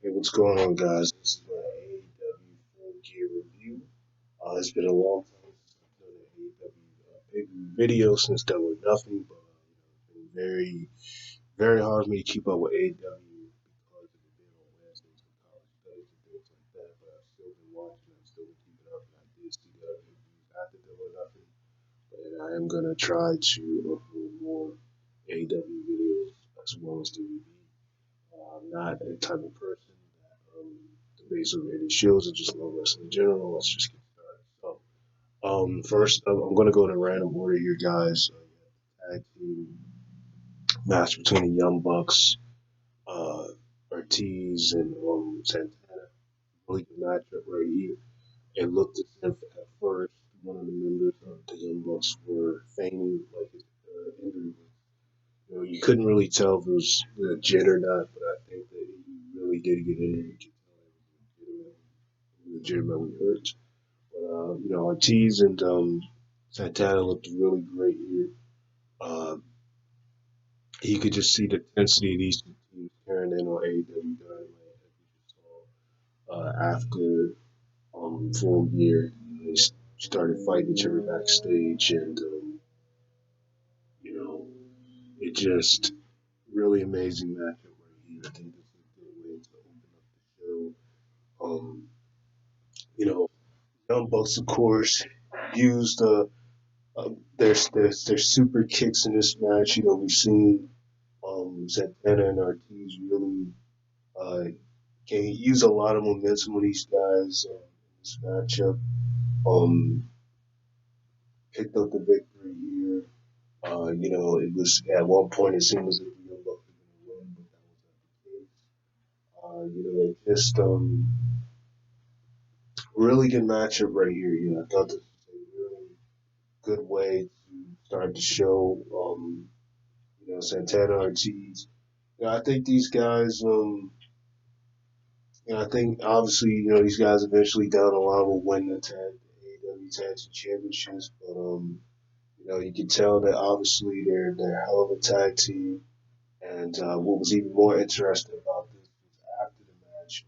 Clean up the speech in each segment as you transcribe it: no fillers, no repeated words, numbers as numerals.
Hey, what's going on, guys? This is my AEW Full Gear Review. It's been a long time since I've done an AEW pay-per-view video since Double or Nothing, but it's been very hard for me to keep up with AEW because of it being on Wednesdays for college studies and things like that. But I've still been watching, I've still been keeping up, and I did see the pay-per-views after Double or Nothing. And I am gonna try to upload more AEW videos as well as the review. I'm not a type of person that debates over any shows or just love wrestling in general. Let's just get started. First, I'm going to go in a random order here, guys. Tag team match between the Young Bucks, uh, Ortiz, and Santana. Really good matchup right here. It looked as if at first one of the members of the Young Bucks were feigning like his injury. You couldn't really tell if it was legit or not, but I think that he really did get injured. You could tell it was legitimately hurt. But Ortiz and Santana looked really great here. Uh, you could just see the intensity of these two teams carrying in on AEW Dynamite as we just saw after Full Gear. They started fighting each other backstage, and you know, it just really amazing matchup right here. I think this is a good way to open up the show. You know, Young Bucks, of course, used their super kicks in this match. We've seen Santana and Ortiz really uh, can use a lot of momentum with these guys in this matchup. Um, Picked up the victory here. It was at one point it seemed as if the Young Bucks were going to win, but that was not the case. It just really good matchup right here. I thought this was a really good way to start the show. Santana Ortiz. I think these guys. I think obviously these guys eventually down the line will win the AEW Tag Team Championships, but you can tell that obviously they're a hell of a tag team. And what was even more interesting about this was after the match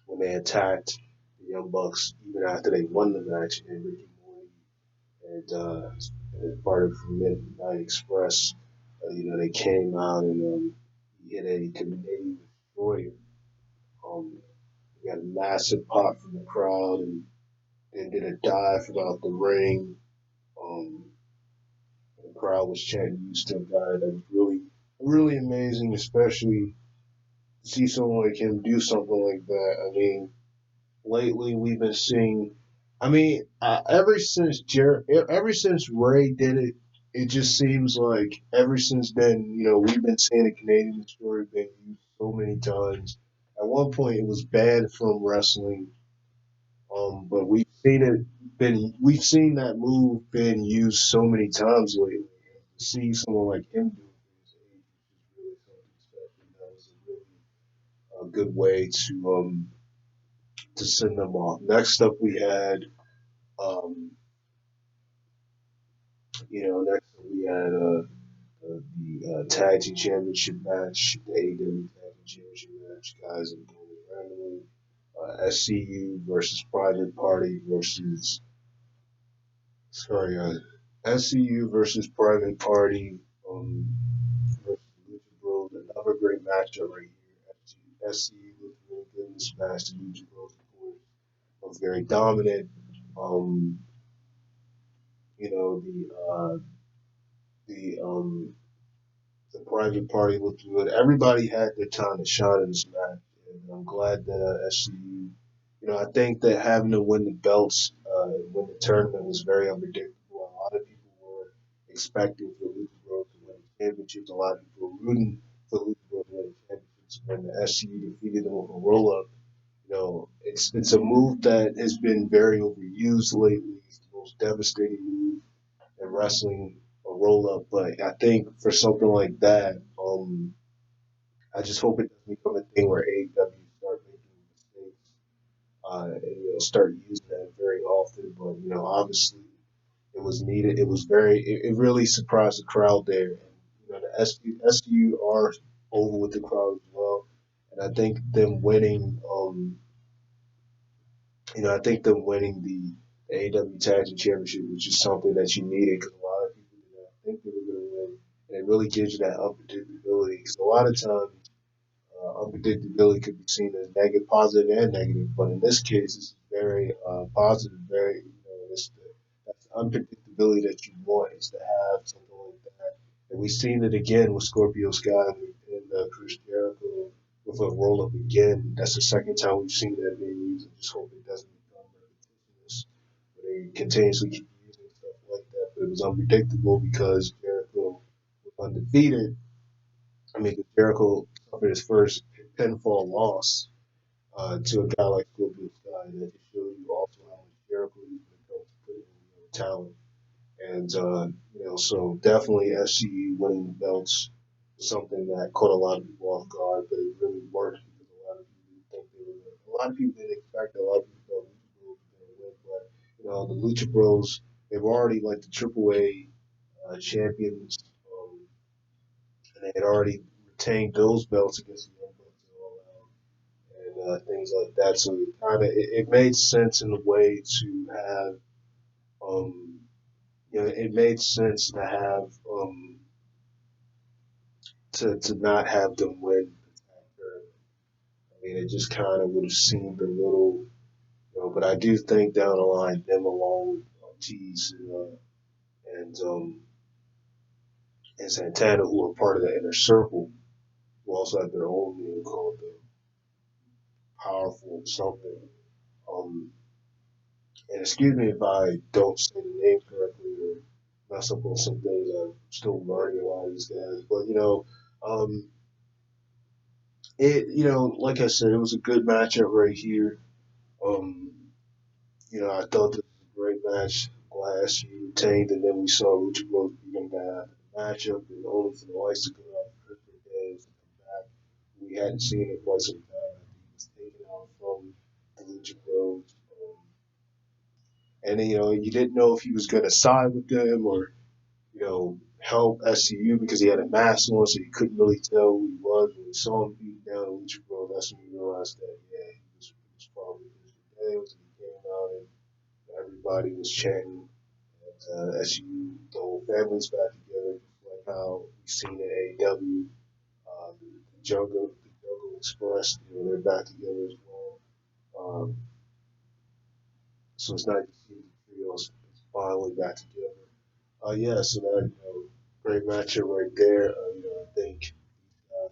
when they attacked the Young Bucks, even after they won the match, and Ricky Morty and as part of Midnight Express, they came out and hit a Canadian destroyer. We got a massive pop from the crowd and then did a dive from out the ring. Um, the crowd was chanting, "You still got it." That was really amazing, especially to see someone like him do something like that. I mean, lately we've been seeing. I mean, ever since Ray did it, it just seems like ever since then, we've been seeing the Canadian story being used so many times. At one point, it was banned from wrestling, but we've seen that move been used so many times lately. To see someone like him do it at his age is really something special. That was a really good way to send them off. Next up, we had um, the tag team championship match, the AEW tag team championship match, guys, and going randomly. SCU versus Private Party versus sorry, SCU versus Private Party versus Lucha Bros. Another great matchup right here. SCU looked really good in this match. The Lucha Bros, of course, was very dominant. Um, the the private party looked good. Everybody had their time to shine in this match, and I'm glad that SCU. I think that having to win the belts, win the tournament was very unpredictable. A lot of people were expecting for Lucha Bros to win the championships. A lot of people were rooting for Lucha Bros to win the championships. When the SCU defeated them with a roll up, it's a move that has been very overused lately. It's the most devastating move in wrestling, a roll up. But I think for something like that, I just hope it doesn't become a thing where AEW start making mistakes and start using that very often. But obviously it was needed. It really surprised the crowd there. And the SU are over with the crowd as well. And And I think them winning, I think them winning the AEW Tag Team Championship was just something that you needed because a lot of people did not think they were going to win, and it really gives you that unpredictability. Because a lot of times unpredictability could be seen as negative, positive, and negative. But in this case, it's very positive. Very, it's that's the unpredictability that you want is to have something like that. And we've seen it again with Scorpio Sky and Chris Jericho with a roll up again. That's the second time we've seen that being used. I just hope it doesn't become repetitious. But they continuously keep using stuff like that. But it was unpredictable because Jericho was undefeated. I mean, Jericho suffered his first pinfall loss to a guy like Scorpio Sky. And that just shows you also how much Jericho has been able to put in talent. And, so definitely SCE winning the belts was something that caught a lot of people off guard, but it really worked because a lot of people didn't think they were going to. A lot of people didn't expect it. A lot of people thought Lucha Bros were going to win, but, the Lucha Bros, they've already, like the AAA champions, and they had already retained those belts against the Young Bucks and all that, and things like that. So it made sense in a way to have, um, it made sense to have to not have them win the tag tournament. I mean, it just kind of would have seemed a little, but I do think down the line, them along with Ortiz and and Santana, who are part of the inner circle, who also have their own name called the Powerful something. Um, and excuse me if I don't say the name correctly or mess up on some things. I'm still learning a lot of these guys, but like I said, it was a good matchup right here. Um, I thought this was a great match. Glass you retained, and then we saw Lucha Bros beating the matchup, and only for the lights to go out for Christmas Day to come back. We hadn't seen it quite some time. He was taken out from the Lucha Bros. And then, you didn't know if he was going to side with them or, help SCU because he had a mask on, so you couldn't really tell who he was. When you saw him beat down the Lucha Bros, that's when you realized that, yeah, he was probably Christmas Day. When he came out and everybody was chanting. SU, the whole family's back together, like how we've seen in AEW. The Jungle Express, they're back together as well. Um, so it's nice to see the trios finally back together. Yeah, so that great matchup right there. I think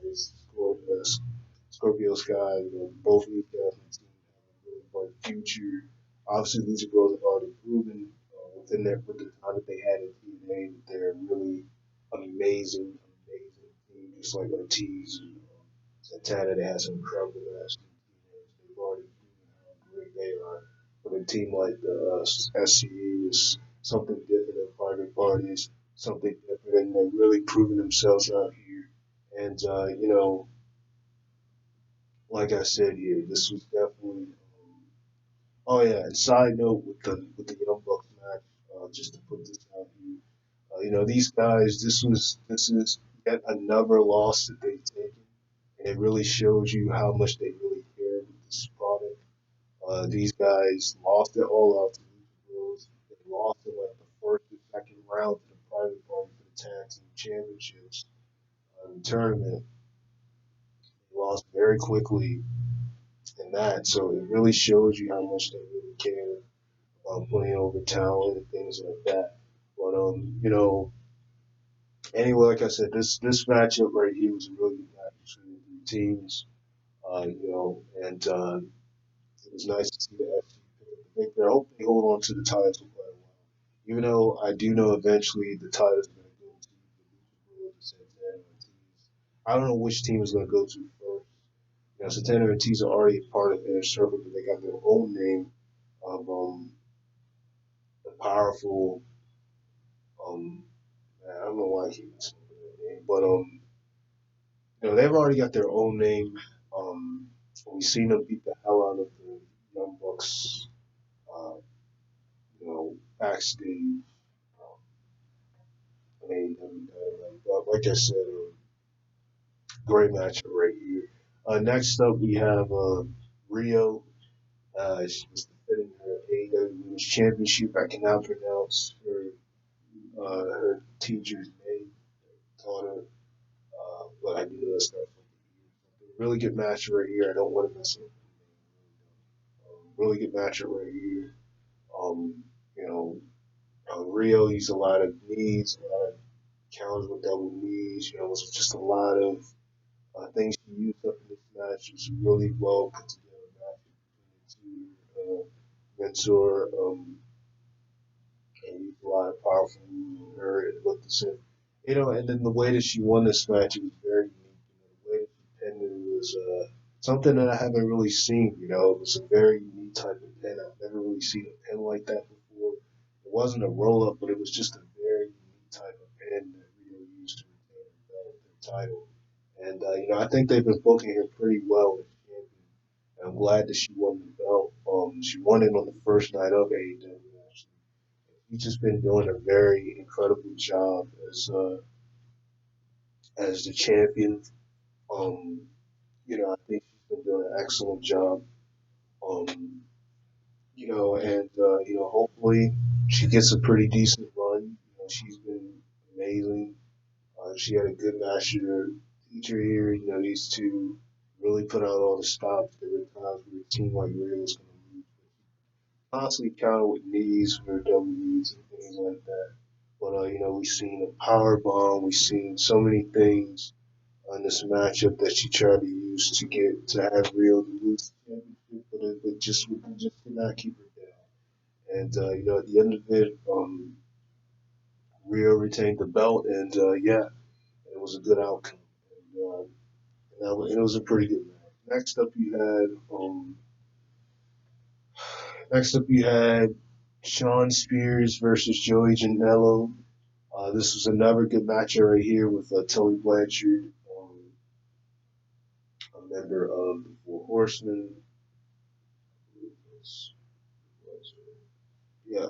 it's Scorpio Sky. Both of these guys on the team have a really bright future. Obviously, Lucha Bros have already proven with the time that they had in TNA that they're really amazing team, just like Ortiz and Santana. They had some incredible matches in TNA. They've already proven how great they are. But a team like the SCE is something different than private parties, something different, and they're really proving themselves out here. And like I said here, this was definitely. Oh yeah, and side note with the Young Bucks match, just to put this out here, these guys, this is yet another loss that they've taken, and it really shows you how much they really care with this product. These guys lost it all out to the Bros. They lost in like the first or second round to the private party for the tag team championships in the tournament. They lost very quickly in that, so it really shows you how much they really care about putting over talent and things like that. But anyway, like I said, this matchup right here was a really good match between the two teams. And it was nice to see the FC pick up the victory. I hope they hold on to the titles for quite a while. Even though I do know eventually the titles are going to go to the Lucha Bros and Santana Ortiz. I don't know which team is going to go to first. Santana and Ortiz are already part of their circle, but they got their own name of the powerful. Um, I don't know why I keep messing up with that name, but they've already got their own name. Um, we've seen them beat the hell out of the Young Bucks, uh, backstage. Um, but like I said, great matchup right here. Next up, we have Rio. She was defending her AEW Women's Championship. I cannot pronounce her teacher's name, taught her, but I do know it's not from the really good match right here. I don't want to mess up. Really good match right here. Um, you know, Rio used a lot of knees, a lot of counters with double knees. You know, it was just a lot of things she used up in this match. It was really well put together match between the two. Mentor and used a lot of powerful moves on her and looked as if, and then the way that she won this match, it was very unique. The way that she pinned it was something that I haven't really seen. It was a very unique type of pin. I've never really seen a pin like that before. It wasn't a roll up, but it was just a very unique type of pin that Rio used to retain her belt, their title. And I think they've been booking her pretty well as champion. And I'm glad that she won the belt. She won it on the first night of AEW. She's just been doing a very incredible job as the champion. Um, I think she's been doing an excellent job. Um, and hopefully she gets a pretty decent run. She's been amazing. She had a good match with her teacher here. These two really put out all the stops. There were times where it seemed like Rhea was going to lose. Constantly counter with knees or W's and things like that. But we've seen a power bomb. We've seen so many things on this matchup that she tried to use to have Rio to lose the championship, but just could not keep her down. And at the end of it, Rio retained the belt, and yeah, it was a good outcome. And it was a pretty good match. Next up you had Sean Spears versus Joey Janela. This was another good matchup right here with Tully Blanchard, a member of the Four Horsemen. Yeah,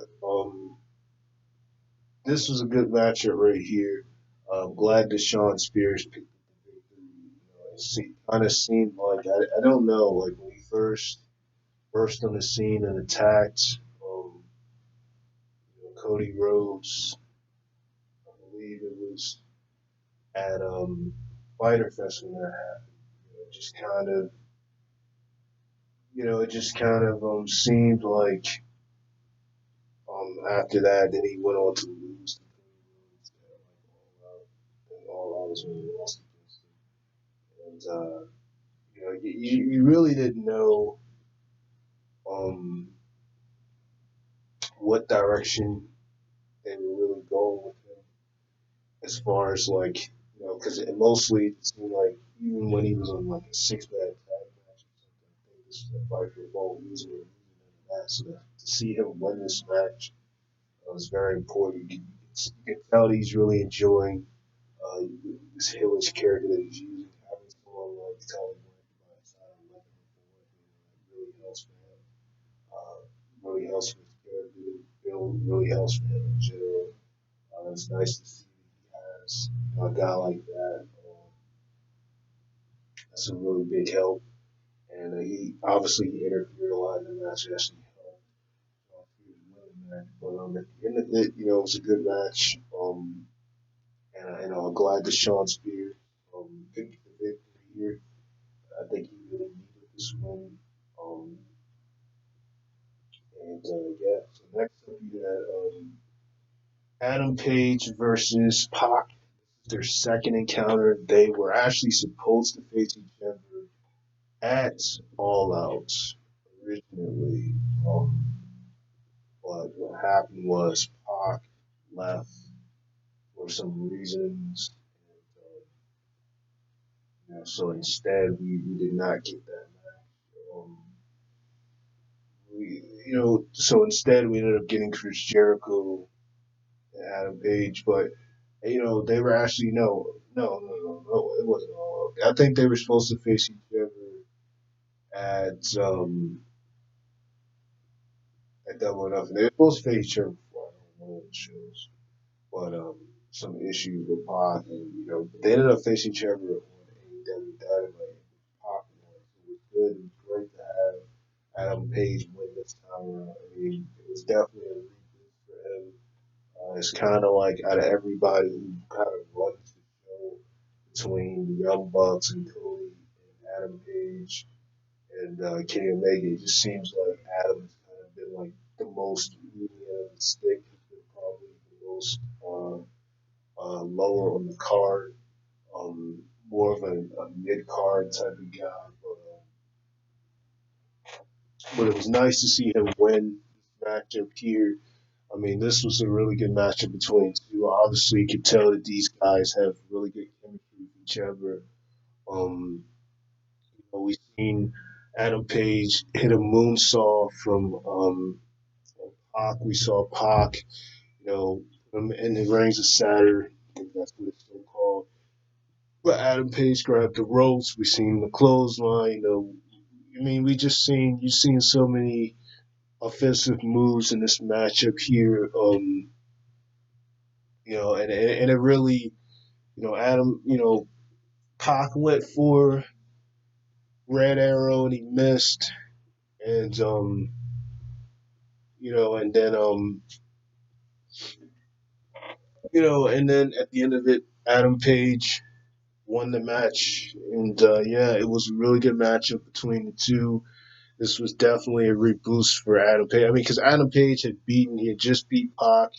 this was a good matchup right here. I'm glad that Sean Spears picked up the victory. It kind of seemed like I don't know, like when he first burst on the scene and attacked Cody Rhodes. I believe it was at Fighter Fest when that happened. Just kind of it just kind of seemed like after that, then he went on to lose all out was when he lost against him. And you really didn't know um, what direction they were really going with him as far as like because it mostly it seemed like even when he was on like a 6 man tag match or something, I think this was a fight for both losing or losing that. So to see him win this match was very important. You can tell that he's really enjoying this Hillish character that he's using. Having someone like Tyler Blanchard by his side, like really helps for him. Really helps for his character build. Really helps for him in general. It's nice to see that he has a guy like that. That's a really big help. And he obviously he interfered a lot in the match. Actually helped. He was winning match, but at the end of it, it was a good match. And I'm glad that Sean Spears picked the victory here. I think he really needed this win. Um, and yeah, so next up you had Adam Page versus Pac. Their second encounter. They were actually supposed to face each other at All Out originally. But what happened was Pac left for some reasons. So instead, we did not get that match. So instead we ended up getting Chris Jericho and Adam Page, but they were actually no, it wasn't all. I think they were supposed to face each other at at Double or Nothing. They were supposed to face each other before I don't know the shows, but some issues with Pac, and they ended up facing each other on AEW Dynamite. Adam Page win this time around. I mean, it was definitely a reboot for him. It's kind of like out of everybody who kind of runs the show between the Young Bucks and Cody and Adam Page and Kenny Omega, it just seems like Adam's kind of been like the most medium of the stick. He's been probably the most lower on the card, more of a mid card type of guy. But it was nice to see him win this matchup here. I mean, this was a really good matchup between two. Obviously, you could tell that these guys have really good chemistry with each other. We've seen Adam Page hit a moonsault from Pac. We saw Pac, in the rings of Saturn. I think that's what it's so called. But Adam Page grabbed the ropes. We seen the clothesline. I mean, you've seen so many offensive moves in this matchup here. And it really, Adam, Pac went for Red Arrow and he missed, and and then and then at the end of it, Adam Page won the match, and yeah, it was a really good matchup between the two. This was definitely a reboost for Adam Page. I mean, because Adam Page he had just beat Pac.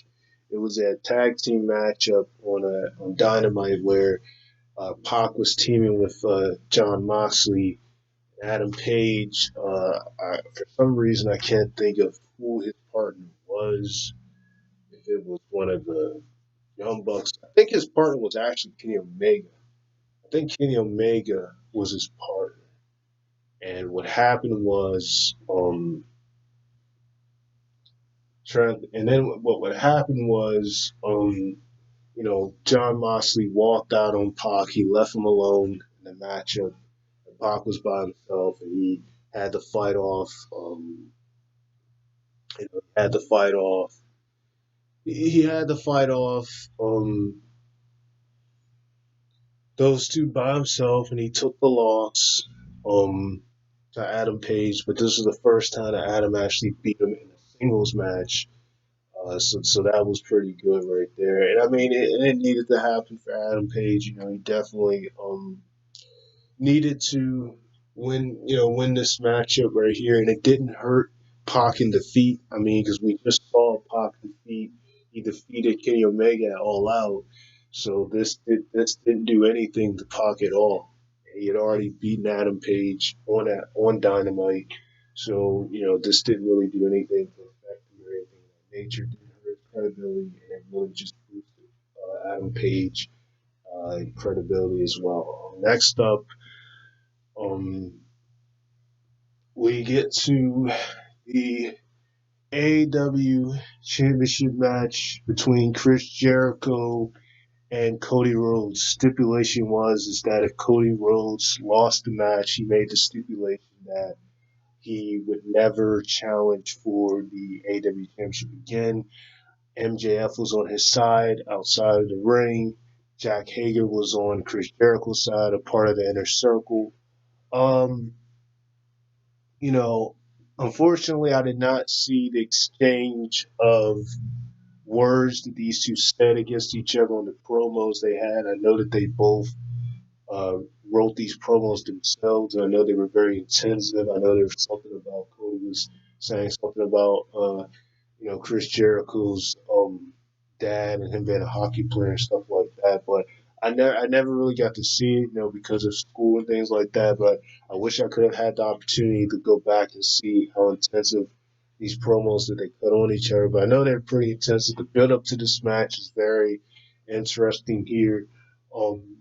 It was a tag team matchup on Dynamite where Pac was teaming with John Moxley. Adam Page. For some reason, I can't think of who his partner was. If it was one of the Young Bucks, I think his partner was actually Kenny Omega. I think Kenny Omega was his partner. And what happened was, and then what happened was, John Moxley walked out on Pac. He left him alone in the matchup. And Pac was by himself, and he had to fight off. Had to fight off. He had to fight off those two by himself, and he took the loss um, to Adam Page. But this was the first time that Adam actually beat him in a singles match. So that was pretty good right there. And I mean, it needed to happen for Adam Page. He definitely needed to win this matchup right here, and it didn't hurt Pac in defeat. I mean, because we just saw Pac defeat. He defeated Kenny Omega at All Out, so this didn't do anything to Pac at all. He had already beaten Adam Page on Dynamite, so this didn't really do anything to affect him or anything of that nature. It didn't hurt his credibility, and it really just boosted Adam Page credibility as well. Next up, um, we get to the AEW Championship match between Chris Jericho and Cody Rhodes. Stipulation was is that if Cody Rhodes lost the match, he made the stipulation that he would never challenge for the AEW Championship again. MJF was on his side outside of the ring. Jack Hager was on Chris Jericho's side, a part of the inner circle. Um, you know, Unfortunately, I did not see the exchange of words that these two said against each other on the promos they had. I know that they both uh, wrote these promos themselves, and I know they were very intensive. I know there was something about Cody was saying something about Chris Jericho's dad and him being a hockey player and stuff like that. But I never really got to see it, because of school and things like that. But I wish I could have had the opportunity to go back and see how intensive these promos that they put on each other. But I know they're pretty intensive. The build up to this match is very interesting here. Um,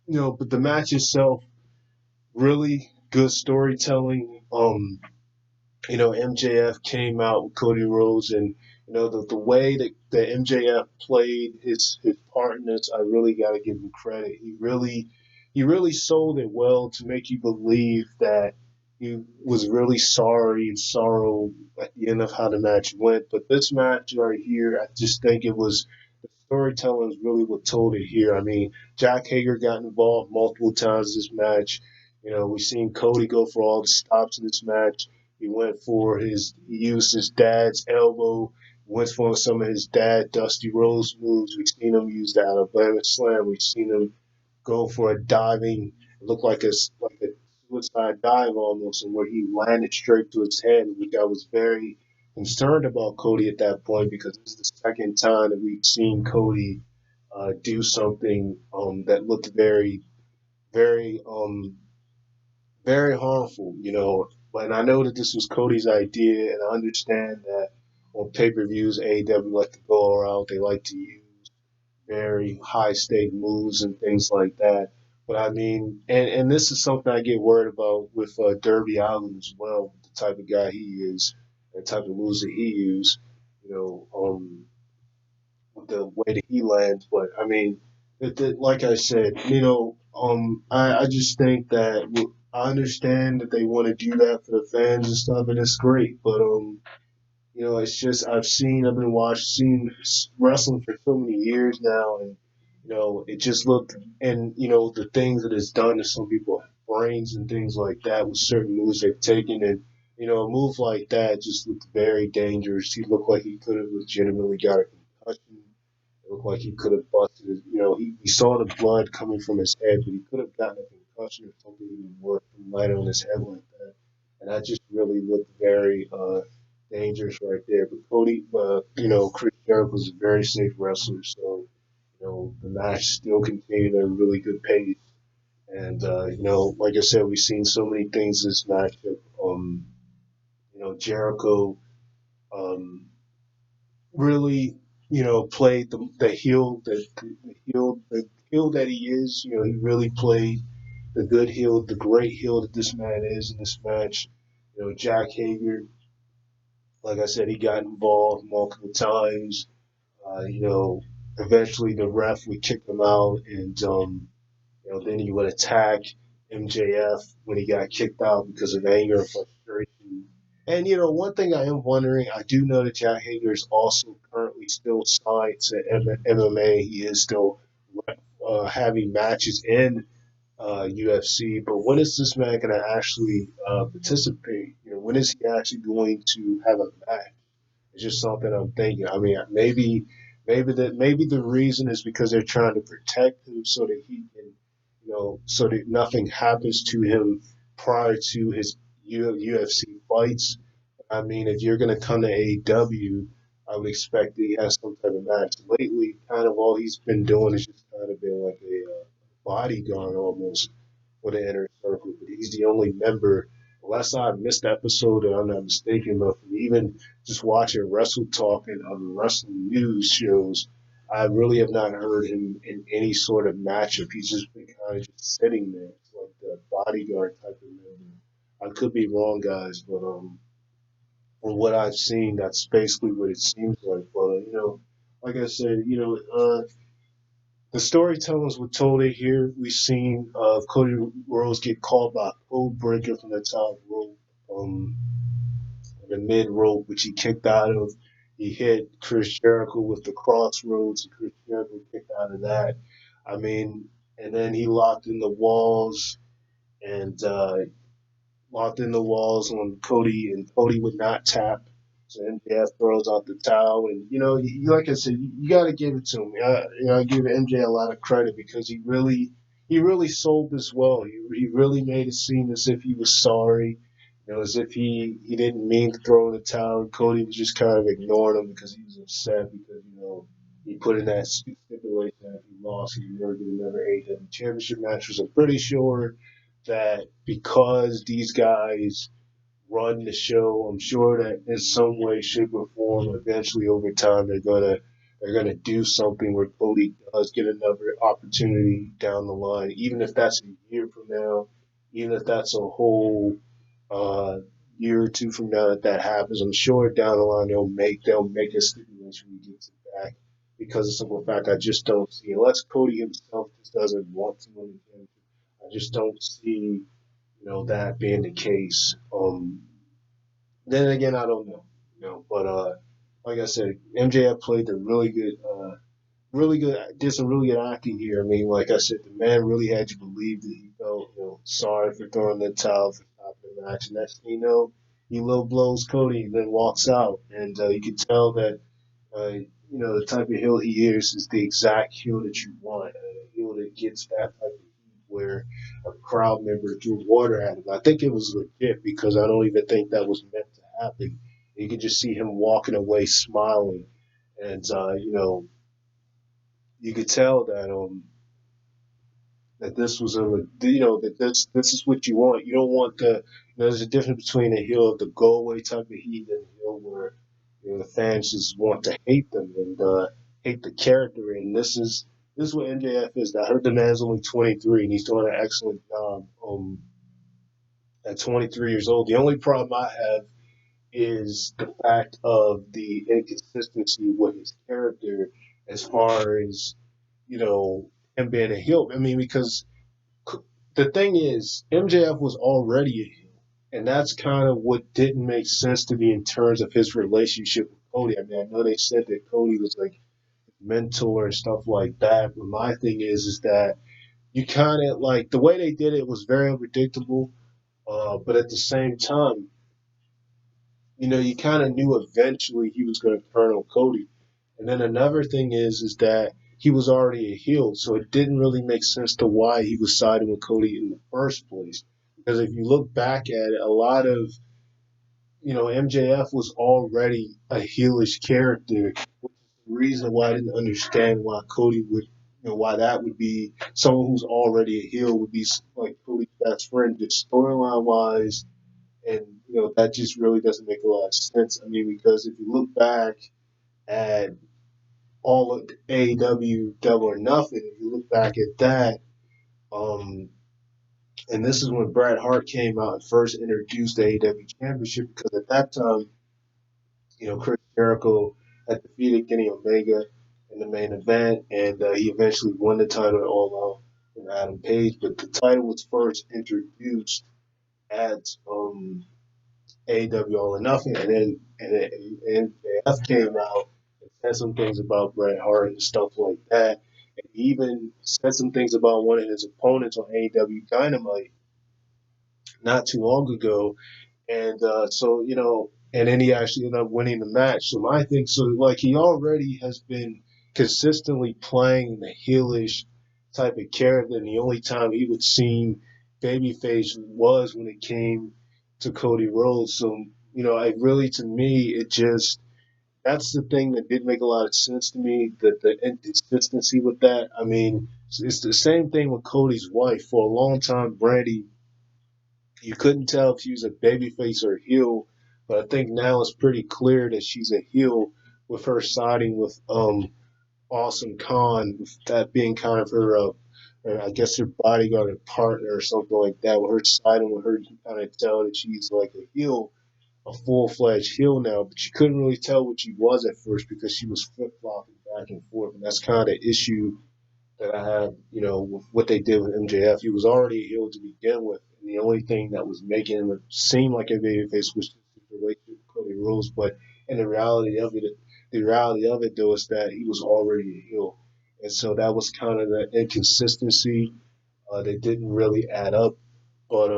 but the match itself, really good storytelling. MJF came out with Cody Rhodes, and the way that MJF played his partners, I really got to give him credit. He really sold it well to make you believe that he was really sorry and sorrow at the end of how the match went. But this match right here, I just think it was the storytelling is really what told it here. I mean, Jack Hager got involved multiple times this match. We've seen Cody go for all the stops in this match. He went for he used his dad's elbow, went for some of his dad Dusty Rose moves. We've seen him use the Alabama Slam. We've seen him go for a diving, look like a suicide dive almost, and where he landed straight to his head, which I was very concerned about Cody at that point because this is the second time that we've seen Cody do something that looked very, very harmful, you know. But I know that this was Cody's idea, and I understand that on pay-per-views, AEW like to go around. They like to use very high stake moves and things like that. But I mean, and this is something I get worried about with Derby Allen as well, the type of guy he is, the type of moves that he uses, you know, with the way that he lands. But I mean, like I said, you know, I just think that I understand that they want to do that for the fans and stuff, and it's great. But you know, it's just I've been seen wrestling for so many years now, and you know, it just looked, and you know, the things that it's done to some people's brains and things like that with certain moves they've taken, and you know, a move like that just looked very dangerous. He looked like he could have legitimately got a concussion. It looked like he could have busted his, you know, we saw the blood coming from his head, but he could have gotten a concussion or something even worse from light on his head like that. And that just really looked very dangerous right there. But Cody, you know, Chris Jericho was a very safe wrestler, so you know the match still continued at a really good pace. And you know, like I said, we've seen so many things this matchup. You know, Jericho um, really, you know, played the heel that he is. You know, he really played the good heel, the great heel that this man is in this match. You know, Jack Hager, like I said, he got involved multiple times. You know, eventually the ref would kick him out, and you know, then he would attack MJF when he got kicked out because of anger and frustration. And you know, one thing I am wondering, I do know that Jack Hager is also currently still signed to MMA. He is still having matches in UFC. But when is this man going to actually participate? You know, when is he actually going to have a match? It's just something I'm thinking. I mean, maybe the reason is because they're trying to protect him so that he can, you know, so that nothing happens to him prior to his UFC fights. I mean, if you're going to come to AEW, I would expect that he has some type of match. Lately, kind of all he's been doing is just kind of been like a bodyguard almost for the inner circle. But he's the only member, unless I missed the episode and I'm not mistaken, but from even just watching Wrestle Talk and other wrestling news shows, I really have not heard him in any sort of matchup. He's just been kind of just sitting there. It's like the bodyguard type of member. I could be wrong, guys, but from what I've seen, that's basically what it seems like. But you know, like I said, you know, the storytellers were told it here. We've seen Cody Rhodes get called by a code breaker from the top rope, um, the mid rope, which he kicked out of. He hit Chris Jericho with the crossroads, and Chris Jericho kicked out of that. I mean, and then he locked in the walls, and locked in the walls on Cody, and Cody would not tap. So MJF throws out the towel, and you know, like I said, you got to give it to him. You know, I give MJ a lot of credit because he really sold this well. He really made it seem as if he was sorry, you know, as if he didn't mean to throw in the towel. And Cody was just kind of ignoring him because he was upset because you know he put in that stipulation that if he lost, he'd never get another AEW championship match. Was I'm pretty sure that because these guys run the show, I'm sure that in some way, shape, or form, eventually over time, they're gonna do something where Cody does get another opportunity down the line, even if that's a year from now, even if that's a whole uh, year or two from now that happens. I'm sure down the line they'll make a stipulation when he gets it back. Because of simple fact, I just don't see unless Cody himself just doesn't want to win the championship. I just don't see that being the case. Then again, I don't know, but like I said, MJF played a really good, did some really good acting here. I mean, like I said, the man really had you believe that he felt, sorry for throwing the towel for stopping the match. And next thing you know, he low blows Cody, then walks out, and you can tell that the type of heel he is the exact heel that you want, a heel that gets that type of heat where a crowd member threw water at him. I think it was legit because I don't even think that was meant to happen. You could just see him walking away smiling, and you could tell that this was that this is what you want. You don't want there's a difference between a heel of the go away type of heat and a heel where the fans just want to hate them and hate the character. And this is what MJF is. I heard the man's only 23 and he's doing an excellent job at 23 years old. The only problem I have is the fact of the inconsistency with his character as far as him being a heel. I mean, because the thing is, MJF was already a heel, and that's kind of what didn't make sense to me in terms of his relationship with Cody. I mean, I know they said that Cody was like mentor and stuff like that, but my thing is that you kind of like the way they did it was very unpredictable. But at the same time, you kind of knew eventually he was going to turn on Cody. And then another thing is that he was already a heel, so it didn't really make sense to why he was siding with Cody in the first place. Because if you look back at it, a lot of MJF was already a heelish character, which is the reason why I didn't understand why Cody would, why that would be someone who's already a heel would be like Cody's best friend, just storyline wise, and that just really doesn't make a lot of sense. I mean, because if you look back at all of AEW Double or Nothing, if you look back at that, um, and this is when Bret Hart came out and first introduced the AEW Championship, because at that time, Chris Jericho had defeated Kenny Omega in the main event, and he eventually won the title All Out from Adam Page. But the title was first introduced at AEW All or Nothing, and MJF came out and said some things about Bret Hart and stuff like that, and he even said some things about one of his opponents on AEW Dynamite not too long ago, and and then he actually ended up winning the match. So my thing, so like he already has been consistently playing the heelish type of character, and the only time he would seem babyface was when it came to Cody Rhodes. So I really, to me, it just that's the thing that didn't make a lot of sense to me. The inconsistency with that. I mean, it's the same thing with Cody's wife. For a long time, Brandy, you couldn't tell if she was a babyface or a heel, but I think now it's pretty clear that she's a heel with her siding with Awesome Khan, with that being kind of I guess her bodyguard and partner or something like that. With her siding with her, you can kind of tell that she's like a heel, a full fledged heel now, but you couldn't really tell what she was at first because she was flip flopping back and forth, and that's kind of the issue that I had, with what they did with MJF. He was already a heel to begin with, and the only thing that was making him seem like a babyface was his relationship with Cody Rhodes. But in the reality of it though is that he was already a heel, and so that was kind of the inconsistency that didn't really add up. But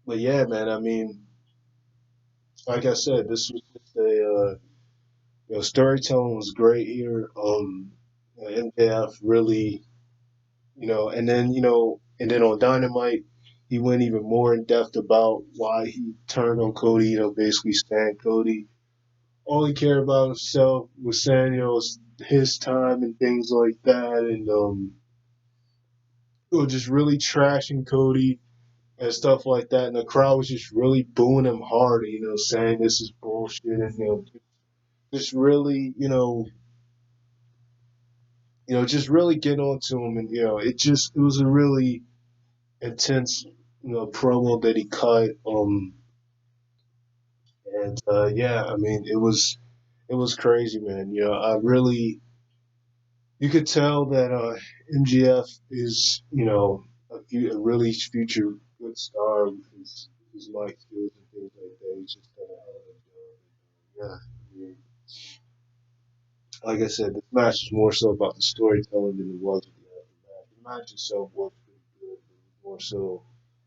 but yeah, man. I mean, like I said, this was just storytelling was great here. MJF really and then on Dynamite, he went even more in depth about why he turned on Cody, basically saying Cody only cared about himself, was saying, it's his time and things like that, and just really trashing Cody and stuff like that. And the crowd was just really booing him hard, saying this is bullshit, and just really, just really get on to him, and it was a really intense, promo that he cut. And yeah, I mean, it was crazy, man. I really, you could tell that MGF is, a really future good star with his mic skills and things like that. He's just done a hell of a job. Yeah, I mean, like I said, this match is more so about the storytelling than it was with the other match. The match itself was pretty good, but it was more so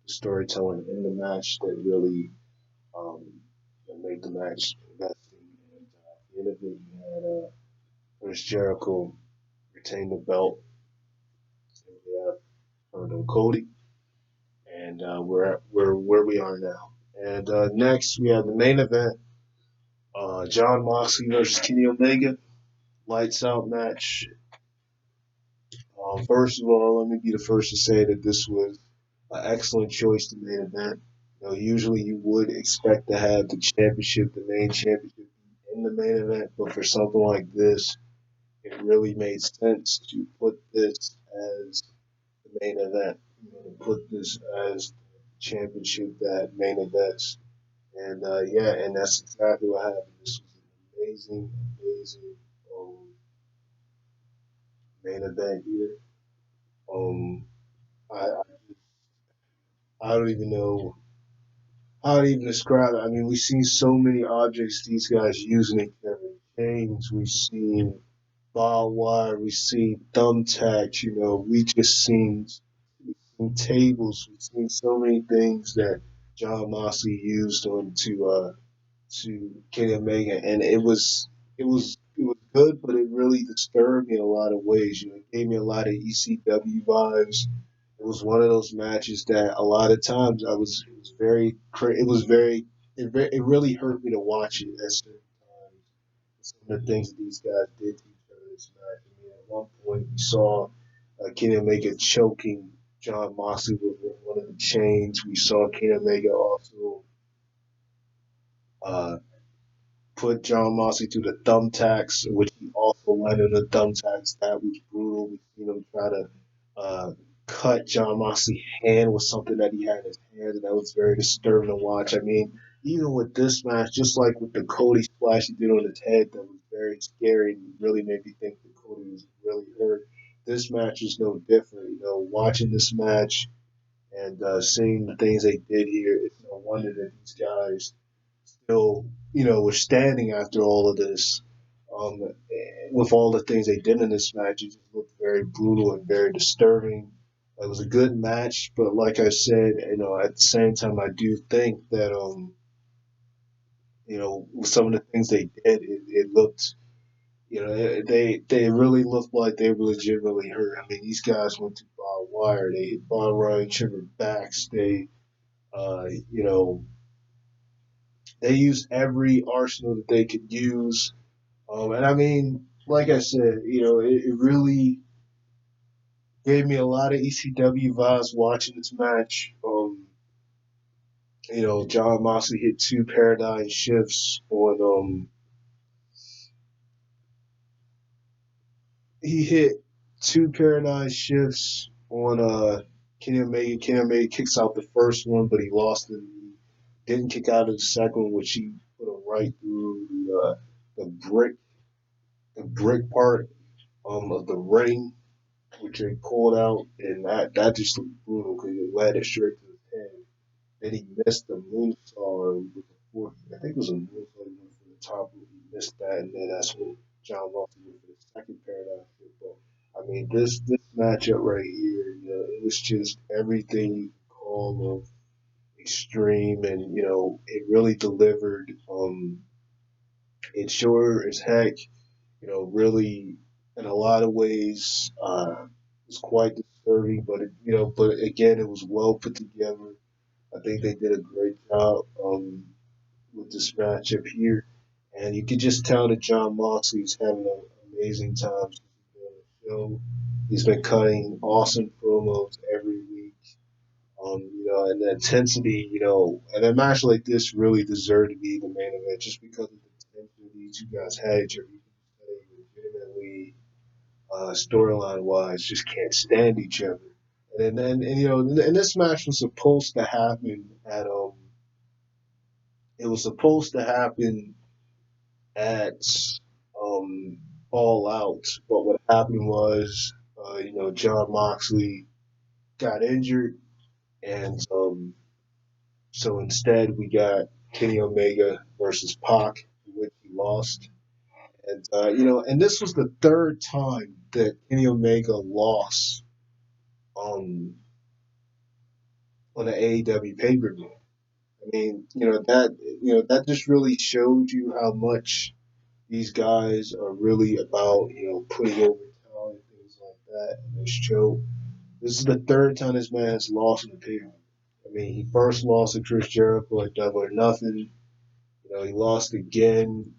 the storytelling in the match that really um, that made the match investing. And at the end of it, you had Chris Jericho retain the belt, and we have Cody, and we're where we are now. And next, we have the main event: John Moxley versus Kenny Omega, lights out match. First of all, let me be the first to say that this was an excellent choice to main event. Usually you would expect to have the championship, the main championship, in the main event, but for something like this, it really made sense to put this as the main event. To put this as the championship that main events, and yeah, and that's exactly what happened. This was an amazing, amazing um, main event here. Um, I don't even know how to even describe it. I mean, we've seen so many objects these guys using each other. Chains, we've seen barbed wire, we've seen thumbtacks, we just seen tables, we've seen so many things that John Moxley used on to Kenny Omega, and it was good, but it really disturbed me in a lot of ways. It gave me a lot of ECW vibes. It was one of those matches that a lot of times it was very it was very it really hurt me to watch it at certain times. Some of the things that these guys did to each other this match. I mean, at one point we saw Kenny Omega choking John Moxley with one of the chains. We saw Kenny Omega also uh, put John Moxley through the thumbtacks, which he also landed the thumbtacks. That was brutal. We seen him try to uh, cut John Moxley's hand with something that he had in his hand, and that was very disturbing to watch. I mean, even with this match, just like with the Cody splash he did on his head, that was very scary and really made me think that Cody was really hurt. This match is no different. Watching this match and seeing the things they did here, it's no wonder that these guys still, were standing after all of this. Um, with all the things they did in this match, it just looked very brutal and very disturbing. It was a good match, but like I said, at the same time, I do think that, with some of the things they did, it looked, they really looked like they were legitimately hurt. I mean, these guys went to barbed wire. They hit barbed wire and trimmed backs. Uh, you know, they used every arsenal that they could use. And I mean, like I said, it really gave me a lot of ECW vibes watching this match. John Moxley hit two paradigm shifts on he hit two paradigm shifts on Kenny Omega. Kenny Omega kicks out the first one, but he lost it. He didn't kick out of the second one, which he put him right through the brick part of the ring, which they pulled out, and that just looked brutal because it led it straight to his head. Then he missed the moonsault with the fourth. I think it was a moonsault he went for the top. He missed that, and then that's when John Moxley went for the second paradigm hit. But I mean, this matchup right here, it was just everything you could call of extreme, and it really delivered. It sure as heck really in a lot of ways was quite disturbing, but but again, it was well put together. I think they did a great job with this matchup here, and you could just tell that John Moxley's having an amazing time since he's been on the show. He's been cutting awesome promos every week. And the intensity, and a match like this really deserved to be the main event just because of the intensity these two guys had. You could say legitimately storyline wise, just can't stand each other. And this match was supposed to happen at it was supposed to happen at um All Out, but what happened was John Moxley got injured, and so instead we got Kenny Omega versus Pac, which he lost. And and this was the third time that Kenny Omega lost um on an AEW pay per view. I mean, that just really showed you how much these guys are really about, putting over talent, things like that. And this show, this is the third time this man has lost in the pay. I mean, he first lost to Chris Jericho at Double or Nothing. He lost again.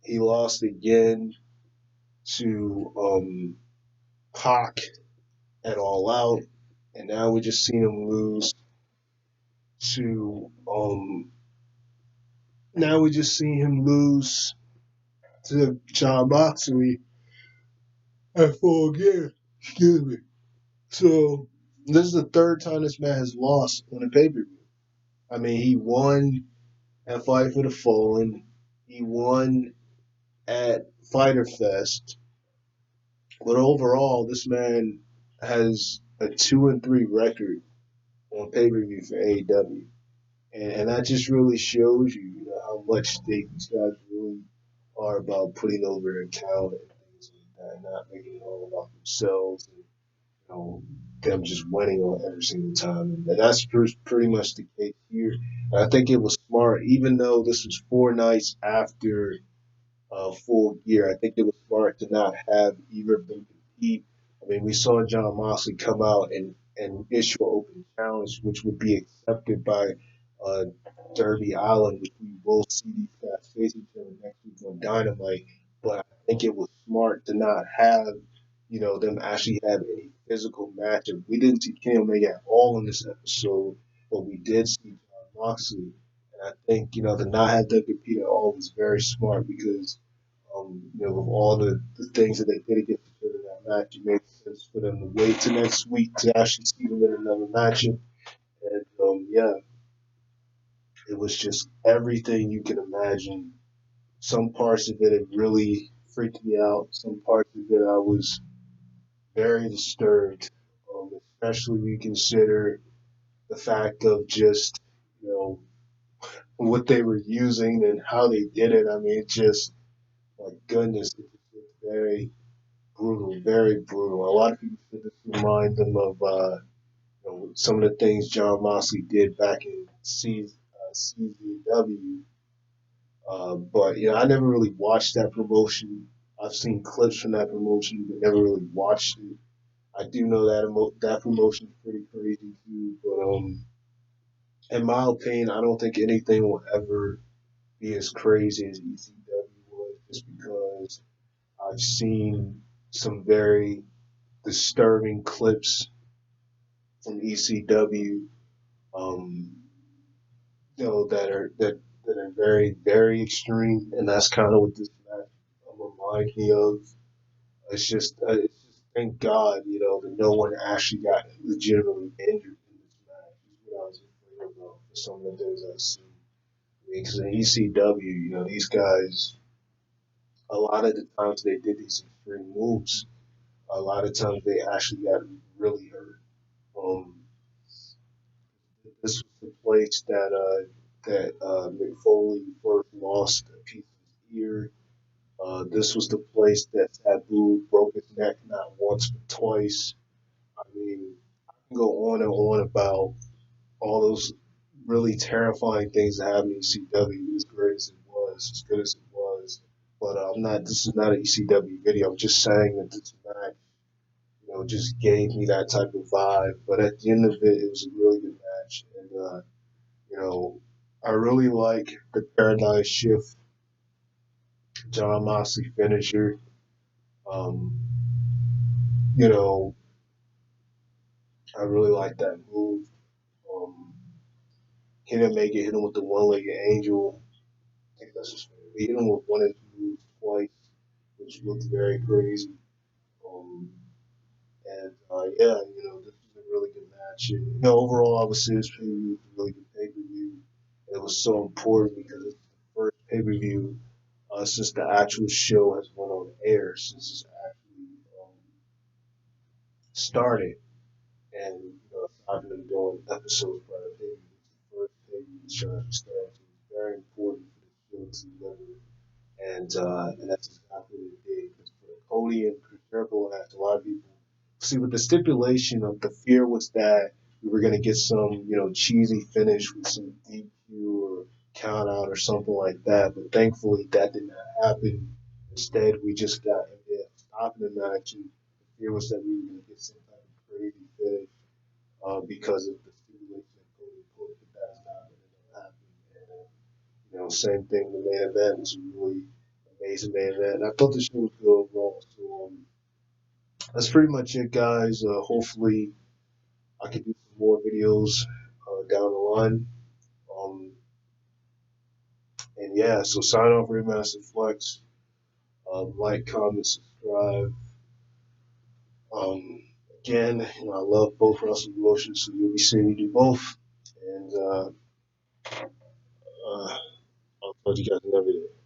He lost again to Pac at All Out, and now we just seen him lose to now we just seen him lose to John Moxley at Full Gear. Excuse me. So this is the third time this man has lost on a pay per view. I mean, he won at Fight for the Fallen. He won at Fighter Fest. But overall, this man has a 2-3 record on pay per view for AEW. And that just really shows you, how much these guys really are about putting over their talent and things like that, and not making it all about themselves and them just winning on every single time. And that's pretty much the case here. And I think it was smart, even though this was 4 nights after Full Gear. I think it was smart to not have either of them compete. I mean, we saw John Moxley come out and issue an open challenge, which would be accepted by uh, Derby Allen, which we will see these guys face each other next week on Dynamite. But I think it was smart to not have, them actually have any physical matchup. We didn't see Kenny Omega at all in this episode, but we did see John Moxley. And I think, to not have them compete at all was very smart because with all the things that they did against each other in that match, it made sense for them to wait till next week to actually see them in another matchup. And yeah, it was just everything you can imagine. Some parts of it really freaked me out. Some parts of it I was very disturbed, especially when you consider the fact of just you know what they were using and how they did it. I mean, it just my goodness, it was very brutal, very brutal. A lot of people said this reminds them of some of the things John Moxley did back in CZW. But I never really watched that promotion. I've seen clips from that promotion, but never really watched it. I do know that that promotion's pretty crazy too. But in my opinion, I don't think anything will ever be as crazy as ECW was, just because I've seen some very disturbing clips from ECW, um, that are very very extreme, and that's kind of what this match reminds me of. It's just thank God, that no one actually got legitimately injured in this match. Is what I was afraid about for some of the things I've seen. Because in ECW, these guys, a lot of the times they did these extreme moves. A lot of times they actually got really hurt. Um, this was the place that Mick Foley first lost a piece of his ear. This was the place that Sabu broke his neck not once but twice. I mean, I can go on and on about all those really terrifying things that happened in ECW, as great as it was, as good as it was. But I'm not. This is not an ECW video. I'm just saying that this match, just gave me that type of vibe. But at the end of it, it was a really good match, and you know, I really like the Paradise Shift John Moxley finisher. Um, you know, I really like that move. Um, he didn't make it. Hit him with the one-legged angel. I think that's his favorite. He hit him with one of his moves twice, which looked very crazy. Um, and yeah, this was a really good match. And overall, I would say this pay-per-view was a really good pay-per-view. It was so important because it's the first pay-per-view since the actual show has went on air, since it's actually started. And aside from them doing episodes prior to pay-per-view, it's the first pay-per-view the show has started. So it's very important for the show to deliver, and that's exactly what it did. Because for Cody and Chris Jericho, a lot of people see with the stipulation of the fear was that we were gonna get some, cheesy finish with some DQ or count out or something like that. But thankfully, that did not happen. Instead, we just got stopping the match, and the fear was that we were gonna get some type of crazy finish because of the stipulation that Cody put, but that's not what ended up happening. And, same thing. The main event was a really amazing main event. I thought the show was good overall. So that's pretty much it, guys. Hopefully, I can do some more videos down the line. Um, and yeah, so sign off, Remaster Flex. Like, comment, subscribe. Um, Again, I love both wrestling promotions, so you'll be seeing me do both. And uh, I'll talk to you guys another day.